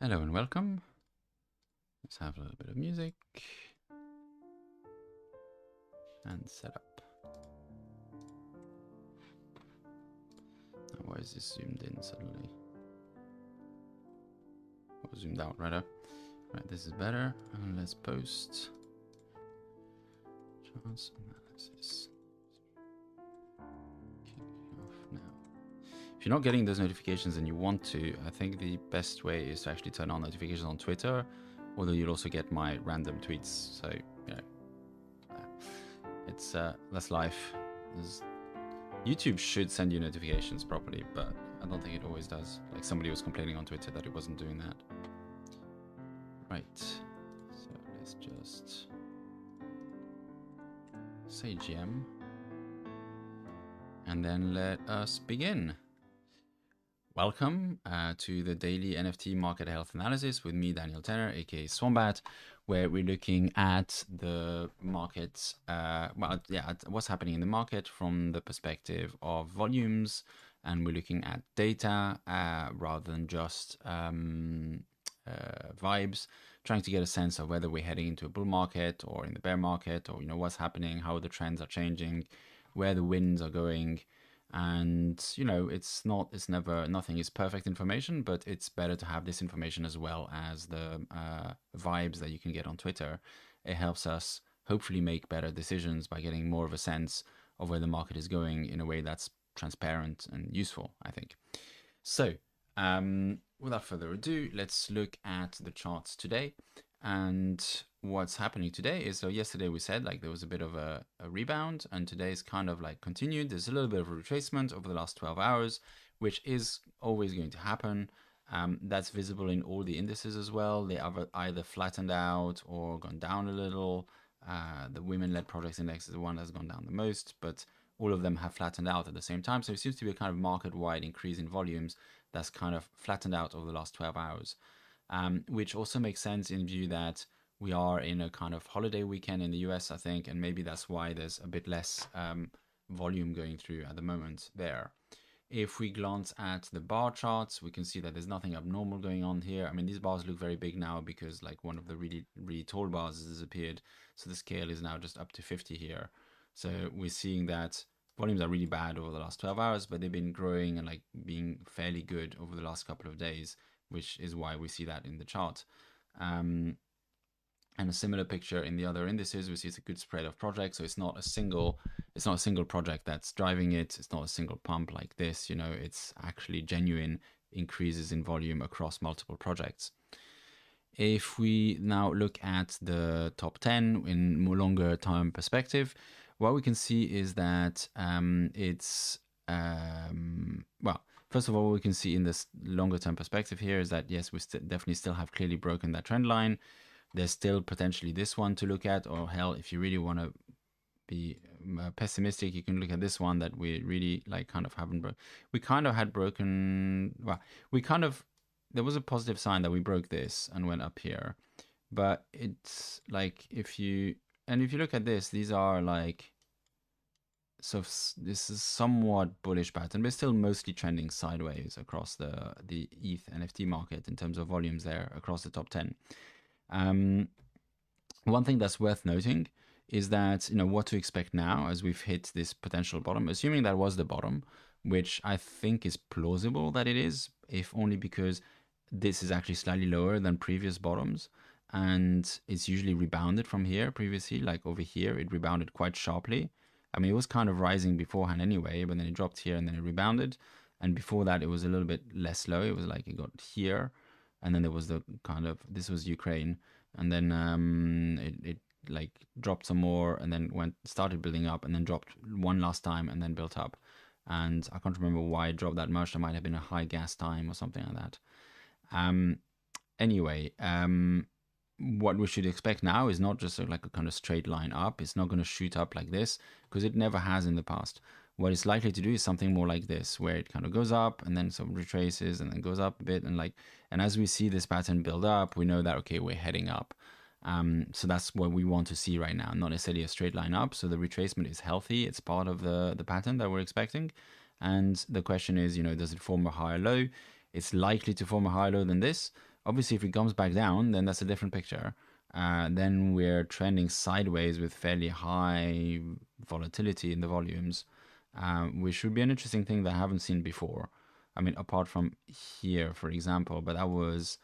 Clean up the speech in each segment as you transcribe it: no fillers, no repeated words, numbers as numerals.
Hello and welcome. Let's have a little bit of music and set up. Now, why is this zoomed in suddenly? Or zoomed out rather. Right, this is better. And let's post charts analysis. Kick off now. If you're not getting those notifications and you want to, I think the best way is to actually turn on notifications on Twitter, although you'll also get my random tweets. So, you know, it's that's life. YouTube should send you notifications properly, but I don't think it always does. Like somebody was complaining on Twitter that it wasn't doing that. Right, so let's just say GM and then let us begin. Welcome to the daily NFT market health analysis with me, Daniel Tenner, aka Swombat, where we're looking at the market, at what's happening in the market from the perspective of volumes, and we're looking at data rather than just vibes, trying to get a sense of whether we're heading into a bull market or in the bear market, or what's happening, how the trends are changing, where the winds are going. And nothing is perfect information, but it's better to have this information as well as the vibes that you can get on Twitter. It helps us hopefully make better decisions by getting more of a sense of where the market is going in a way that's transparent and useful, I think. So without further ado, let's look at the charts today. And what's happening today is, so yesterday we said like there was a bit of a rebound, and today's kind of like continued. There's a little bit of a retracement over the last 12 hours, which is always going to happen. That's visible in all the indices as well. They have either flattened out or gone down a little. The women-led projects index is the one that's gone down the most, but all of them have flattened out at the same time. So it seems to be a kind of market-wide increase in volumes that's kind of flattened out over the last 12 hours. Which also makes sense in view that we are in a kind of holiday weekend in the US, I think, and maybe that's why there's a bit less volume going through at the moment there. If we glance at the bar charts, we can see that there's nothing abnormal going on here. I mean, these bars look very big now because like one of the really, really tall bars has disappeared. So the scale is now just up to 50 here. So we're seeing that volumes are really bad over the last 12 hours, but they've been growing and like being fairly good over the last couple of days, which is why we see that in the chart. And a similar picture in the other indices. We see it's a good spread of projects, so it's not a single project that's driving it. It's not a single pump like this. It's actually genuine increases in volume across multiple projects. If we now look at the top 10 in more longer term perspective, what we can see is that first of all, what we can see in this longer term perspective here is that, yes, we definitely still have clearly broken that trend line. There's still potentially this one to look at, or hell, if you really want to be pessimistic, you can look at this one that we really like kind of haven't broken. We kind of had broken, there was a positive sign that we broke this and went up here. But it's like, if you look at this, these are like, so this is somewhat bullish pattern, but still mostly trending sideways across the ETH NFT market in terms of volumes there across the top 10. One thing that's worth noting is that, what to expect now as we've hit this potential bottom, assuming that was the bottom, which I think is plausible that it is, if only because this is actually slightly lower than previous bottoms. And it's usually rebounded from here previously, like over here, it rebounded quite sharply. I mean, it was kind of rising beforehand anyway, but then it dropped here and then it rebounded. And before that, it was a little bit less low. It was like it got here. And then there was the kind of, this was Ukraine. And then it like dropped some more and then started building up and then dropped one last time and then built up. And I can't remember why it dropped that much. There might have been a high gas time or something like that. What we should expect now is not just like a kind of straight line up. It's not going to shoot up like this because it never has in the past. What it's likely to do is something more like this, where it kind of goes up and then some retraces and then goes up a bit. And as we see this pattern build up, we know that, okay, we're heading up. So that's what we want to see right now, not necessarily a straight line up. So the retracement is healthy. It's part of the pattern that we're expecting. And the question is, does it form a higher low? It's likely to form a higher low than this, Obviously, if it comes back down, then that's a different picture. Then we're trending sideways with fairly high volatility in the volumes, which would be an interesting thing that I haven't seen before. I mean, apart from here, for example, but that was,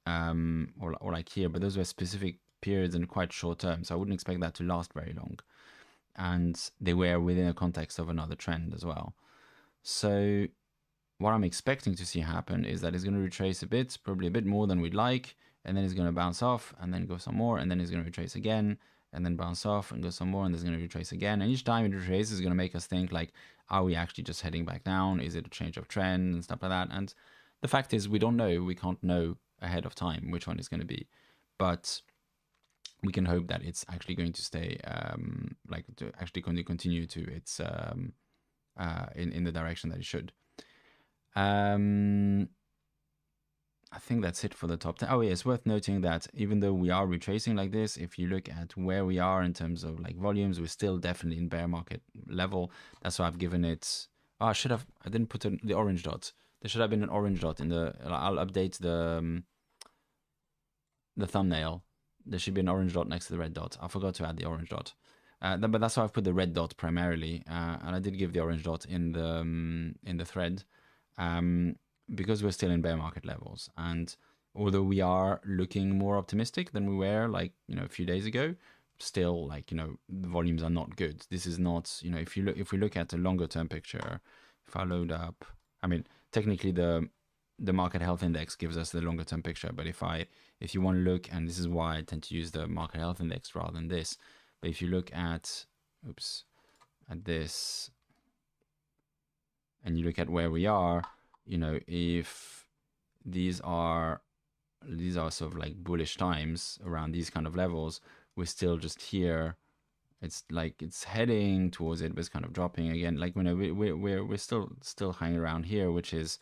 or like here, but those were specific periods and quite short term. So I wouldn't expect that to last very long. And they were within a context of another trend as well. So what I'm expecting to see happen is that it's going to retrace a bit, probably a bit more than we'd like, and then it's going to bounce off and then go some more, and then it's going to retrace again, and then bounce off and go some more, and it's going to retrace again. And each time it retraces is going to make us think like, are we actually just heading back down? Is it a change of trend and stuff like that? And the fact is we don't know. We can't know ahead of time which one is going to be. But we can hope that it's actually going to stay, actually going to continue to its, in the direction that it should. I think that's it for the top 10. Oh, yeah, it's worth noting that even though we are retracing like this, if you look at where we are in terms of like volumes, we're still definitely in bear market level. That's why I've given it. Oh, I didn't put the orange dot. There should have been an orange dot in the. I'll update the thumbnail. There should be an orange dot next to the red dot. I forgot to add the orange dot. But that's why I've put the red dot primarily, and I did give the orange dot in the thread. Because we're still in bear market levels, and although we are looking more optimistic than we were like a few days ago, still like the volumes are not good. This is not if we look at a longer term picture, if I load up, I mean technically the market health index gives us the longer term picture, but if you want to look, and this is why I tend to use the market health index rather than this, but if you look at this and you look at where we are, if these are sort of like bullish times around these kind of levels, we're still just here. It's like it's heading towards it, but it's kind of dropping again. Like we're still hanging around here, which is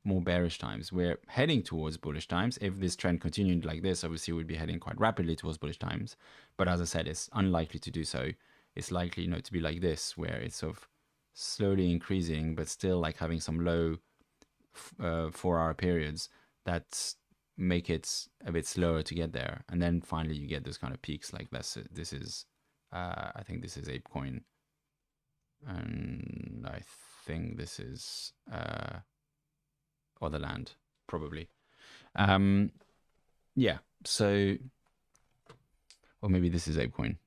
more bearish times. We're heading towards bullish times. If this trend continued like this, obviously we'd be heading quite rapidly towards bullish times. But as I said, it's unlikely to do so. It's likely to be like this, where it's sort of slowly increasing, but still like having some low 4-hour periods that make it a bit slower to get there, and then finally you get those kind of peaks like this. This is I think this is ApeCoin, and I think this is Otherland probably. Yeah, so or maybe this is ApeCoin.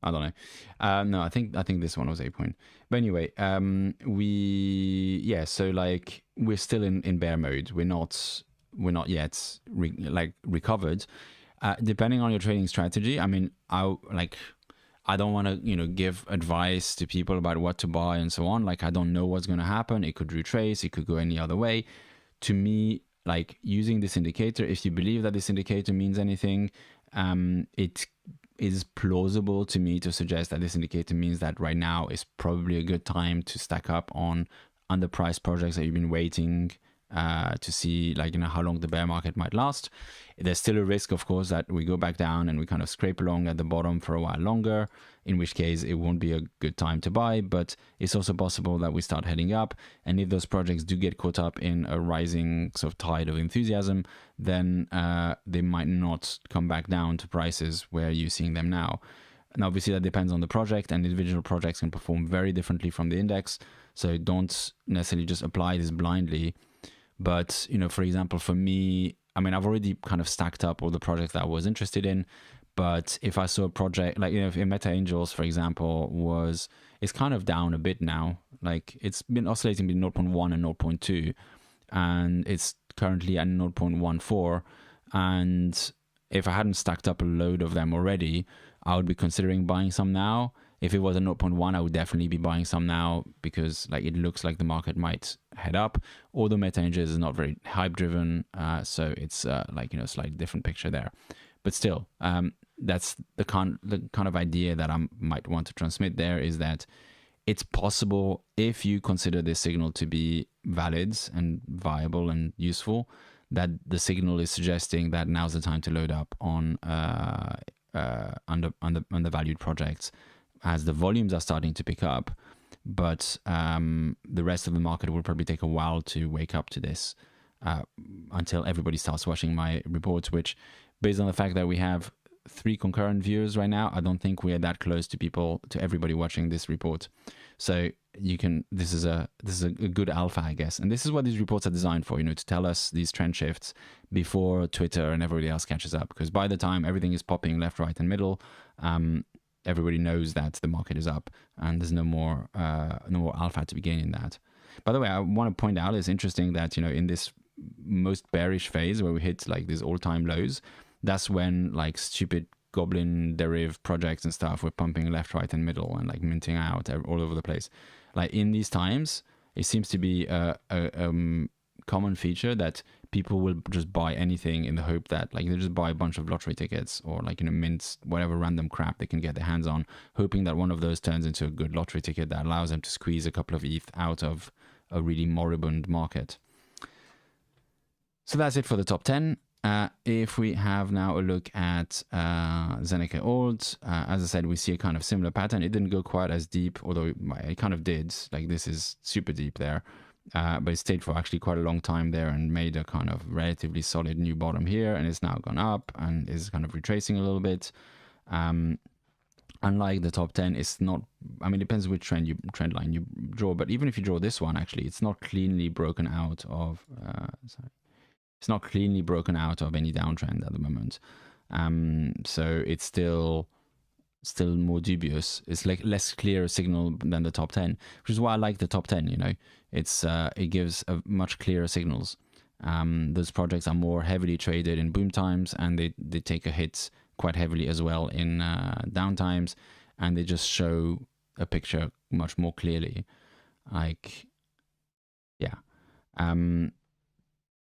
I don't know. No, I think this one was ApeCoin. But anyway, so like we're still in bear mode. We're not yet recovered. Depending on your trading strategy, I mean, I don't want to give advice to people about what to buy and so on. Like I don't know what's going to happen. It could retrace. It could go any other way. To me, like using this indicator, if you believe that this indicator means anything, it is plausible to me to suggest that this indicator means that right now is probably a good time to stack up on underpriced projects that you've been waiting to see, like how long the bear market might last. There's still a risk, of course, that we go back down and we kind of scrape along at the bottom for a while longer, in which case it won't be a good time to buy. But it's also possible that we start heading up, and if those projects do get caught up in a rising sort of tide of enthusiasm, then they might not come back down to prices where you're seeing them now. And obviously that depends on the project, and individual projects can perform very differently from the index, so don't necessarily just apply this blindly. But for example, for me, I mean, I've already kind of stacked up all the projects that I was interested in. But if I saw a project like, if Meta Angels, for example, it's kind of down a bit now. Like it's been oscillating between 0.1 and 0.2, and it's currently at 0.14. And if I hadn't stacked up a load of them already, I would be considering buying some now. If it was a 0.1, I would definitely be buying some now, because like it looks like the market might head up. Although Meta Angels is not very hype driven, so it's slightly different picture there. But still, that's the kind of idea that I might want to transmit there, is that it's possible, if you consider this signal to be valid and viable and useful, that the signal is suggesting that now's the time to load up on undervalued projects, as the volumes are starting to pick up. But the rest of the market will probably take a while to wake up to this. until everybody starts watching my reports, which, based on the fact that we have 3 concurrent viewers right now, I don't think we are that close to everybody watching this report. So this is a good alpha, I guess. And this is what these reports are designed for, to tell us these trend shifts before Twitter and everybody else catches up. Because by the time everything is popping left, right, and middle, everybody knows that the market is up, and there's no more alpha to be gained in that. By the way, I want to point out, it's interesting that, in this most bearish phase where we hit like these all-time lows, that's when like stupid goblin derived projects and stuff were pumping left, right, and middle and like minting out all over the place. Like in these times, it seems to be a common feature that people will just buy anything in the hope that like they just buy a bunch of lottery tickets or like mint whatever random crap they can get their hands on, hoping that one of those turns into a good lottery ticket that allows them to squeeze a couple of ETH out of a really moribund market. So that's it for the top 10. If we have now a look at Zeneca Old, as I said, we see a kind of similar pattern. It didn't go quite as deep, although it kind of did. Like this is super deep there, but it stayed for actually quite a long time there and made a kind of relatively solid new bottom here, and it's now gone up and is kind of retracing a little bit. Unlike the top 10, it's not, I mean, it depends which trend line you draw, but even if you draw this one, actually, it's not cleanly broken out of, it's not cleanly broken out of any downtrend at the moment. So it's still more dubious. It's like less clear a signal than the top 10, which is why I like the top 10, it gives a much clearer signals. Those projects are more heavily traded in boom times, and they take a hit quite heavily as well in down times, and they just show a picture much more clearly. Like, yeah.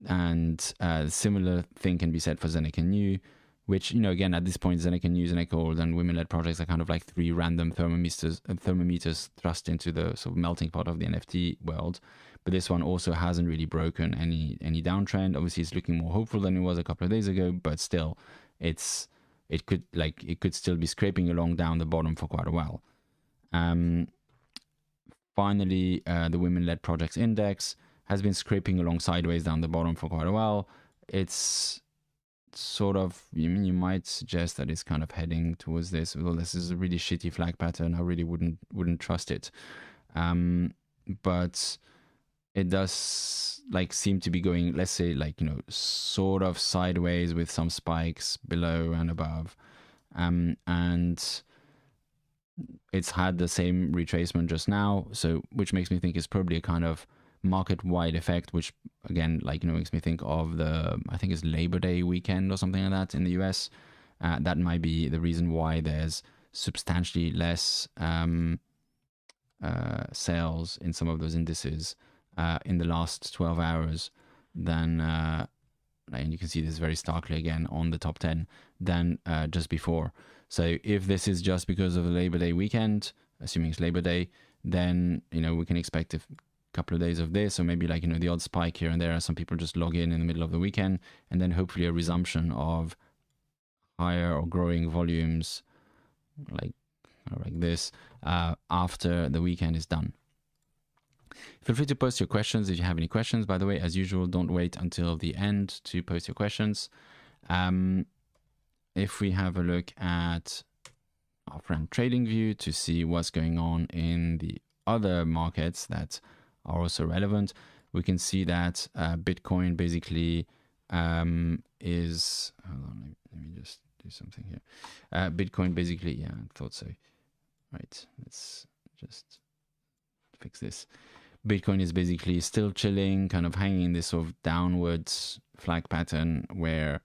And similar thing can be said for Zeneca New, which, again, at this point, Zeneca New, Zeneca Old, and women-led projects are kind of like 3 random thermometers thrust into the sort of melting pot of the NFT world. But this one also hasn't really broken any downtrend. Obviously, it's looking more hopeful than it was a couple of days ago, but still, it could still be scraping along down the bottom for quite a while. Finally, the women-led projects index has been scraping along sideways down the bottom for quite a while. It's sort of, you might suggest that it's kind of heading towards this. Well, this is a really shitty flag pattern. I really wouldn't trust it. But it does seem to be going, let's say, sort of sideways with some spikes below and above. And it's had the same retracement just now, so which makes me think it's probably a kind of market-wide effect, which again, makes me think of I think it's Labor Day weekend or something like that in the US. That might be the reason why there's substantially less sales in some of those indices in the last 12 hours than, and you can see this very starkly again on the top 10, than just before. So if this is just because of the Labor Day weekend, assuming it's Labor Day, then, we can expect a couple of days of this, or maybe the odd spike here and there. Some people just log in the middle of the weekend, and then hopefully a resumption of higher or growing volumes like this after the weekend is done. Feel free to post your questions if you have any questions. By the way, as usual, don't wait until the end to post your questions. If we have a look at our friend TradingView to see what's going on in the other markets that are also relevant, we can see that Bitcoin basically is, hold on, let me just do something here. Bitcoin basically, yeah, I thought so. Right, let's just fix this. Bitcoin is basically still chilling, kind of hanging in this sort of downwards flag pattern where,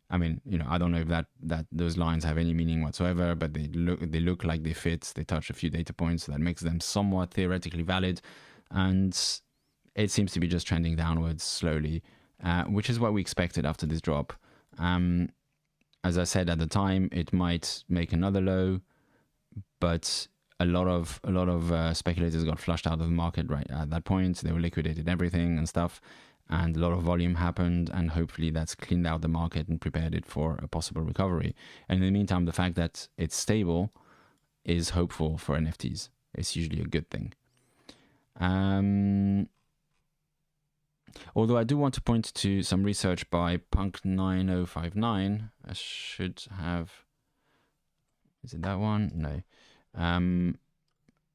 I mean, I don't know if that those lines have any meaning whatsoever, but they look like they fit. They touch a few data points, so that makes them somewhat theoretically valid. And it seems to be just trending downwards slowly, which is what we expected after this drop. As I said at the time, it might make another low, but a lot of speculators got flushed out of the market right at that point. They were liquidated everything and stuff, and a lot of volume happened, and hopefully that's cleaned out the market and prepared it for a possible recovery. And in the meantime, the fact that it's stable is hopeful for NFTs. It's usually a good thing. Although I do want to point to some research by Punk9059. I should have... Is it that one? No.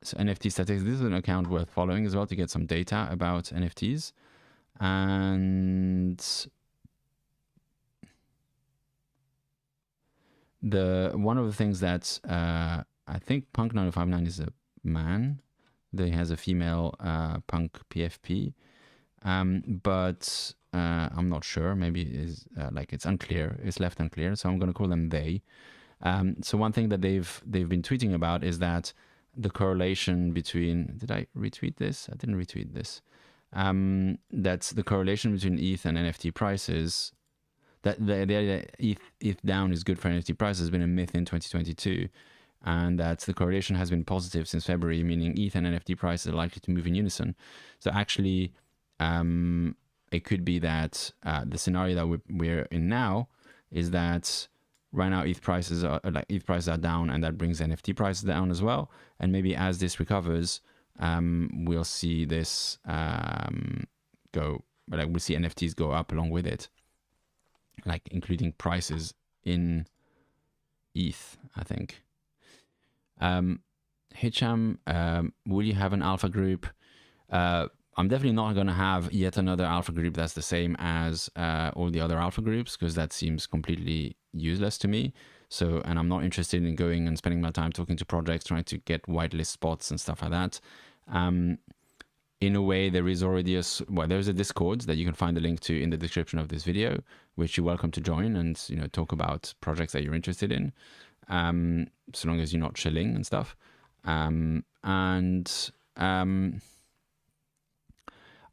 So NFT statistics. This is an account worth following as well to get some data about NFTs. And one of the things that I think Punk9059 is a man. He has a female Punk PFP. But I'm not sure. Maybe it's it's unclear. It's left unclear. So I'm going to call them they. So one thing that they've been tweeting about is that the correlation between... Did I retweet this? I didn't retweet this. That's the correlation between ETH and NFT prices. That the ETH down is good for NFT prices has been a myth in 2022. And that the correlation has been positive since February, meaning ETH and NFT prices are likely to move in unison. So actually... it could be that the scenario that we're in now is that right now ETH prices are down, and that brings NFT prices down as well. And maybe as this recovers, we'll see this we'll see NFTs go up along with it, including prices in ETH, I think. Hicham, will you have an alpha group? I'm definitely not going to have yet another alpha group that's the same as all the other alpha groups, because that seems completely useless to me. So, and I'm not interested in going and spending my time talking to projects, trying to get whitelist spots and stuff like that. In a way, there is already there's a Discord that you can find the link to in the description of this video, which you're welcome to join and talk about projects that you're interested in, so long as you're not chilling and stuff.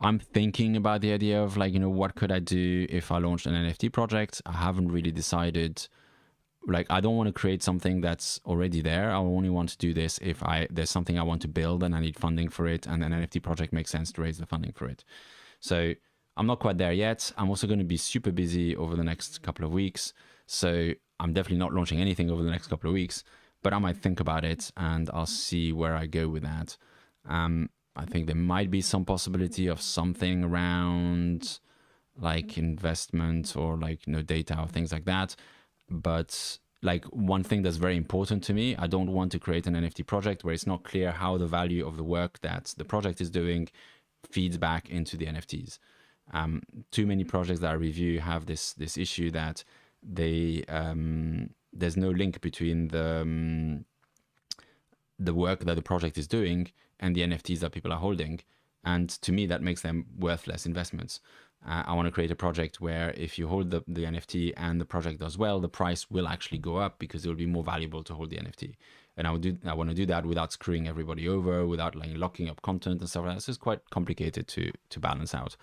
I'm thinking about the idea of what could I do if I launched an NFT project. I haven't really decided. I don't want to create something that's already there. I only want to do this if there's something I want to build and I need funding for it, and an NFT project makes sense to raise the funding for it. So I'm not quite there yet. I'm also going to be super busy over the next couple of weeks. So I'm definitely not launching anything over the next couple of weeks, but I might think about it and I'll see where I go with that. I think there might be some possibility of something around investment or data or things like that. But one thing that's very important to me, I don't want to create an NFT project where it's not clear how the value of the work that the project is doing feeds back into the NFTs. Too many projects that I review have this issue that there's no link between the work that the project is doing and the NFTs that people are holding. And to me, that makes them worthless investments. I want to create a project where if you hold the NFT and the project does well, the price will actually go up because it will be more valuable to hold the NFT. And I want to do that without screwing everybody over, without locking up content and stuff like that. So it's quite complicated to balance out.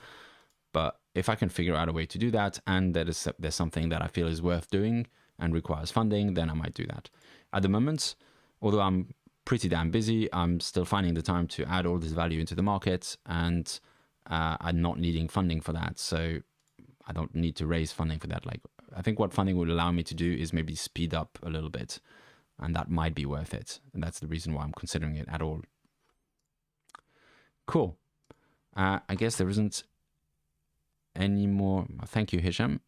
But if I can figure out a way to do that, and there's something that I feel is worth doing and requires funding, then I might do that. At the moment, although I'm pretty damn busy, I'm still finding the time to add all this value into the market, and I'm not needing funding for that. So I don't need to raise funding for that. I think what funding will allow me to do is maybe speed up a little bit, and that might be worth it. And that's the reason why I'm considering it at all. Cool. I guess there isn't any more. Thank you, Hisham.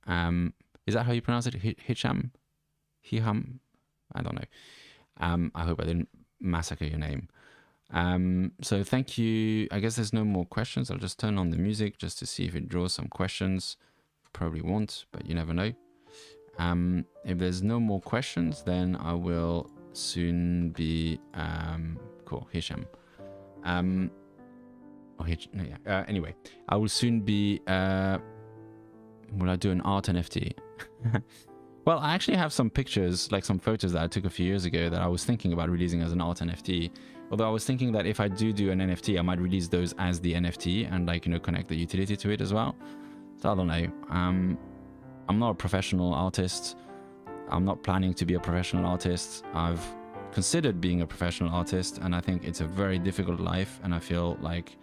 Is that how you pronounce it? Hisham? Hiham? I don't know. I hope I didn't massacre your name. So thank you. I guess there's no more questions. I'll just turn on the music just to see if it draws some questions. Probably won't, but you never know. If there's no more questions, then I will soon be cool, Hisham. Anyway, I will soon be will I do an art NFT? Well, I actually have some pictures, some photos that I took a few years ago that I was thinking about releasing as an art NFT. Although I was thinking that if I do an NFT, I might release those as the NFT and connect the utility to it as well. So I don't know. I'm not a professional artist. I'm not planning to be a professional artist. I've considered being a professional artist, and I think it's a very difficult life, and I feel like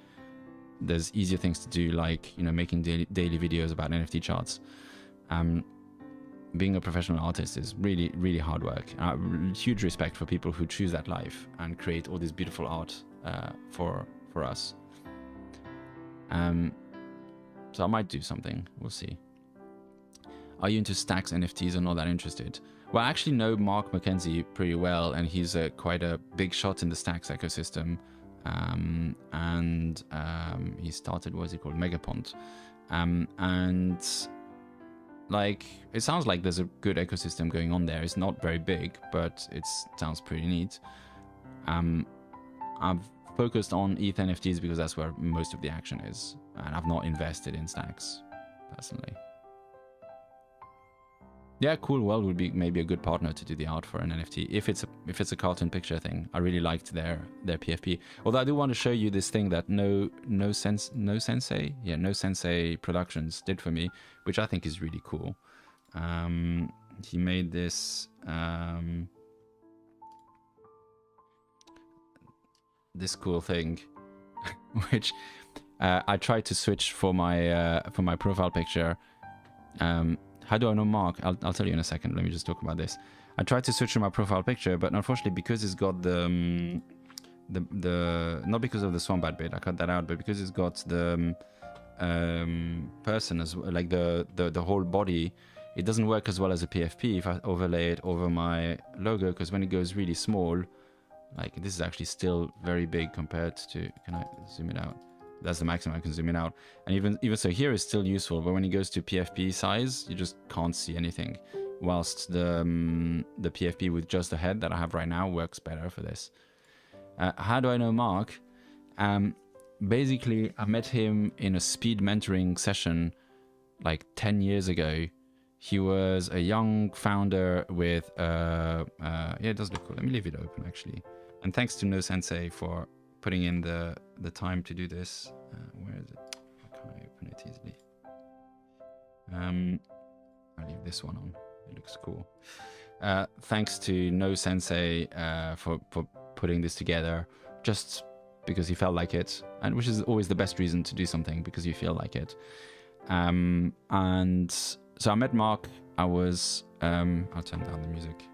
there's easier things to do, making daily videos about NFT charts. Being a professional artist is really, really hard work. Huge respect for people who choose that life and create all this beautiful art for us. So I might do something. We'll see. Are you into Stacks NFTs or not that interested? Well, I actually know Mark McKenzie pretty well, and he's quite a big shot in the Stacks ecosystem. He started, what's it called, Megapont. And like, it sounds like there's a good ecosystem going on there. It's not very big, but it sounds pretty neat. I've focused on ETH NFTs because that's where most of the action is, and I've not invested in Stacks personally. Yeah, Cool World would be maybe a good partner to do the art for an NFT if it's a cartoon picture thing. I really liked their PFP. Although I do want to show you this thing that No Sensei Productions did for me, which I think is really cool. He made this this cool thing, which I tried to switch for my profile picture. How do I know Mark? I'll tell you in a second. Let me just talk about this. I tried to switch to my profile picture, but unfortunately, because it's got the not because of the Swombat bit, I cut that out, but because it's got the person as well, like the whole body, it doesn't work as well as a PFP if I overlay it over my logo, because when it goes really small, like this is actually still very big compared to, can I zoom it out? That's the maximum I can zoom in out. And even so here is still useful, but when it goes to PFP size, you just can't see anything. Whilst the PFP with just the head that I have right now works better for this. How do I know Mark? Basically, I met him in a speed mentoring session like 10 years ago. He was a young founder with, yeah, it does look cool. Let me leave it open actually. And thanks to No Sensei for putting in the time to do this. Where is it? How can I open it easily? I'll leave this one on. It looks cool. Thanks to No Sensei for putting this together, just because he felt like it, and which is always the best reason to do something, because you feel like it. And so I met Mark. I was I'll turn down the music.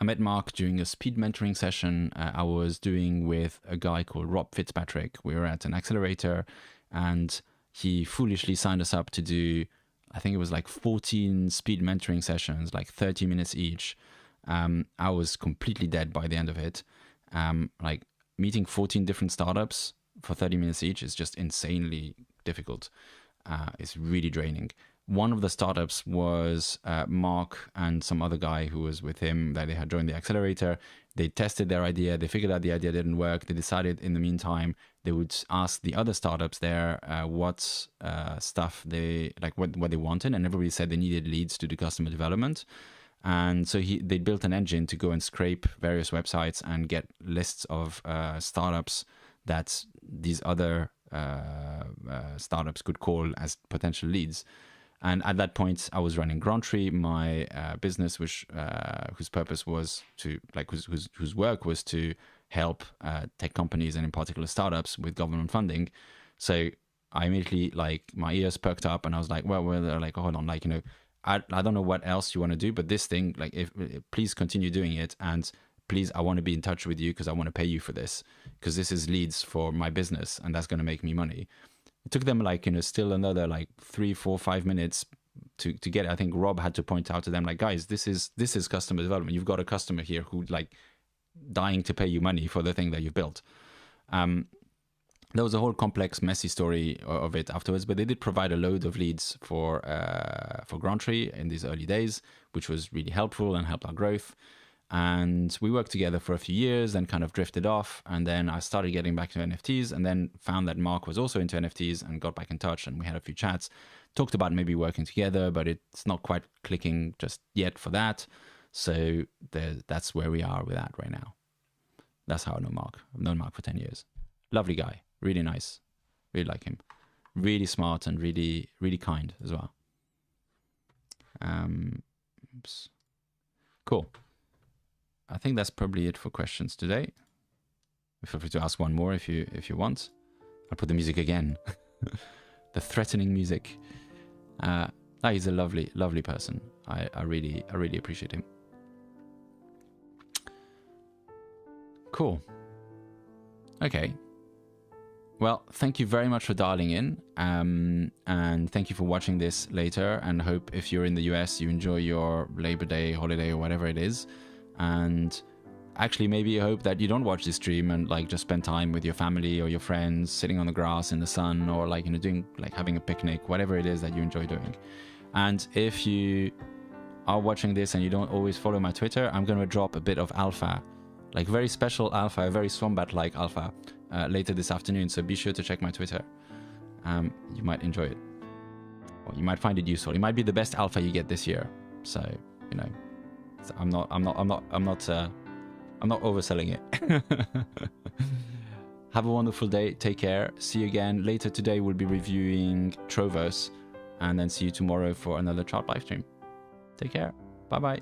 I met Mark during a speed mentoring session I was doing with a guy called Rob Fitzpatrick. We were at an accelerator, and he foolishly signed us up to do, I think it was like 14 speed mentoring sessions, like 30 minutes each. I was completely dead by the end of it. Like meeting 14 different startups for 30 minutes each is just insanely difficult. It's really draining. One of the startups was Mark and some other guy who was with him that they had joined the accelerator. They tested their idea. They figured out the idea didn't work. They decided in the meantime, they would ask the other startups there what stuff they, like what they wanted. And everybody said they needed leads to do customer development. And so they built an engine to go and scrape various websites and get lists of startups that these other startups could call as potential leads. And at that point, I was running Grantry, my business, which whose purpose was to, like, whose work was to help tech companies and in particular startups with government funding. So I immediately, like, my ears perked up, and I was like, well, like, hold on, like, you know, I don't know what else you want to do, but this thing, like, please continue doing it, and please, I want to be in touch with you because I want to pay you for this, because this is leads for my business, and that's going to make me money. It took them, like, you know, still another like 3, 4, 5 minutes to get it. I think Rob had to point out to them, like, guys, this is customer development. You've got a customer here who, like, dying to pay you money for the thing that you built. There was a whole complex, messy story of it afterwards, but they did provide a load of leads for Grantry in these early days, which was really helpful and helped our growth. And we worked together for a few years, then kind of drifted off. And then I started getting back to NFTs, and then found that Mark was also into NFTs and got back in touch. And we had a few chats, talked about maybe working together, but it's not quite clicking just yet for that. So that's where we are with that right now. That's how I know Mark. I've known Mark for 10 years. Lovely guy, really nice, really like him. Really smart and really, really kind as well. Oops. Cool. I think that's probably it for questions today. Feel free to ask one more if you want. I'll put the music again. The threatening music. He's a lovely, lovely person. I really appreciate him. Cool. Okay. Well, thank you very much for dialing in, and thank you for watching this later, and hope if you're in the US, you enjoy your Labor Day holiday or whatever it is. And actually, maybe I hope that you don't watch this stream and like just spend time with your family or your friends, sitting on the grass in the sun, or like, you know, doing like having a picnic, whatever it is that you enjoy doing. And if you are watching this and you don't always follow my Twitter, I'm going to drop a bit of alpha, like very special alpha, very Swombat-like alpha, later this afternoon. So be sure to check my Twitter. You might enjoy it, or you might find it useful. It might be the best alpha you get this year. So, you know, so I'm not overselling it. Have a wonderful day. Take care. See you again later today. We'll be reviewing Trovos, and then see you tomorrow for another chart live stream. Take care. Bye bye.